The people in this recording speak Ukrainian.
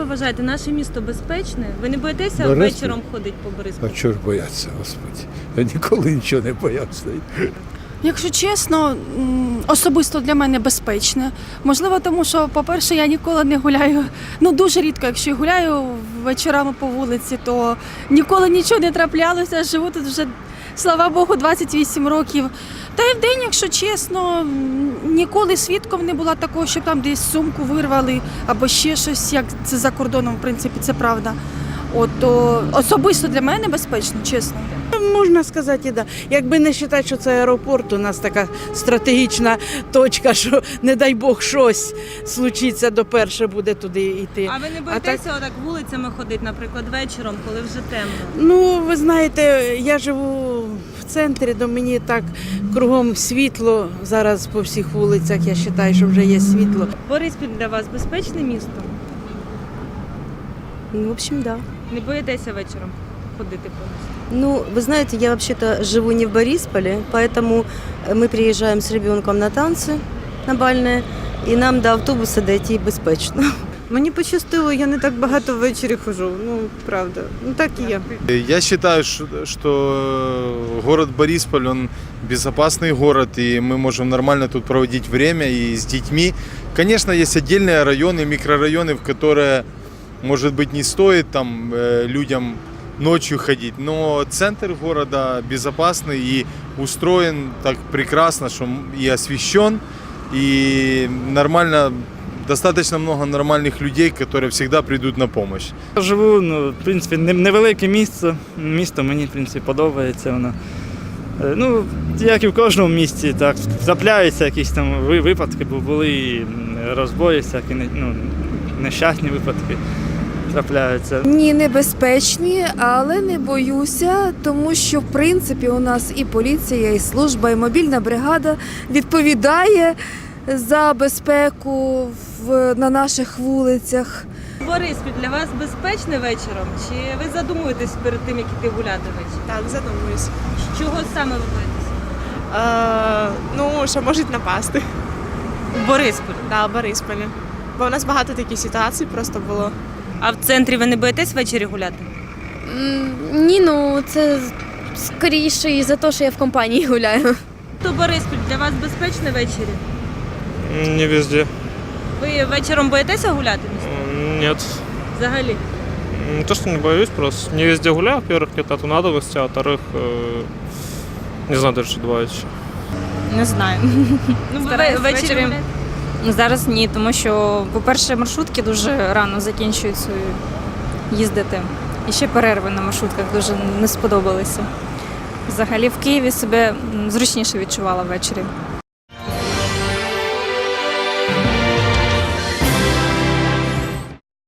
вважаєте, наше місто безпечне? Ви не боїтеся Бориспіль? вечором ходити по Борисполю? А чого ж бояться, Господи? Я ніколи нічого не боявся. Якщо чесно, особисто для мене безпечне. Можливо, тому що, по-перше, я ніколи не гуляю. Ну, дуже рідко, якщо я гуляю вечорами по вулиці, то ніколи нічого не траплялося. Живу тут вже, слава Богу, 28 років. Та й вдень, якщо чесно, ніколи свідком не була такого, щоб там десь сумку вирвали або ще щось, як це за кордоном, в принципі, це правда. От, то особисто для мене безпечно, чесно. Можна сказати, і да. Якби не вважати, що це аеропорт, у нас така стратегічна точка, що не дай Бог щось случиться, до перше буде туди йти. А ви не боїтеся отак вулицями ходити, наприклад, вечором, коли вже темно? Ну, ви знаєте, я живу в центрі, до мені так кругом світло зараз по всіх вулицях, я вважаю, що вже є світло. Бориспіль для вас безпечне місто? Ну, в общем, да. Не боїтеся вечором ходити по місту? Ну, вы знаете, я вообще-то живу не в Борисполе, поэтому мы приезжаем с ребенком на танцы, на бальные, і нам до автобуса дойти безпечно. Мені пощастило, я не так багато ввечері хожу, ну правда, ну так і є. Я считаю, что город Борисполь, он безопасный город, и мы можем нормально тут проводить время и с детьми. Конечно, есть отдельные районы, микрорайоны, в которые, может быть, не стоит там людям ночью ходить, но центр города безопасный и устроен так прекрасно, что и освещен, и нормально, достаточно много нормальных людей, которые всегда придут на помощь. Я живу, ну, в принципі, невелике місто, мені, в принципі, подобається воно. Ну, як і в кожному місті, так, трапляються якісь там випадки, бо були і розбої, всякі, ну, нещасні випадки трапляються. Ні, небезпечні, але не боюся, тому що, в принципі, у нас і поліція, і служба, і мобільна бригада відповідає за безпеку на наших вулицях. Бориспіль для вас безпечне вечором? Чи ви задумуєтесь перед тим, як іти гуляти ввечері? Так, задумуюсь. Чого саме ви боїтеся? Ну, що можуть напасти. У Борисполі? Так, в Борисполі. Бо у нас багато таких ситуацій просто було. А в центрі ви не боїтесь ввечері гуляти? Ні, ну це скоріше із-за того, що я в компанії гуляю. То Бориспіль для вас безпечне ввечері? Не везде. Ви вечором боїтеся гуляти місто? Нет. Взагалі? Не то, что не боюсь, просто не везде гуляю, во-первых, нет от надобности, а во-вторых, не знаю даже, что добавить еще. Не знаю. Ну, ввечері гуляти? Зараз ні, тому що, по-перше, маршрутки дуже рано закінчуються їздити. І ще перерви на маршрутках дуже не сподобалися. Взагалі в Києві себе зручніше відчувала ввечері.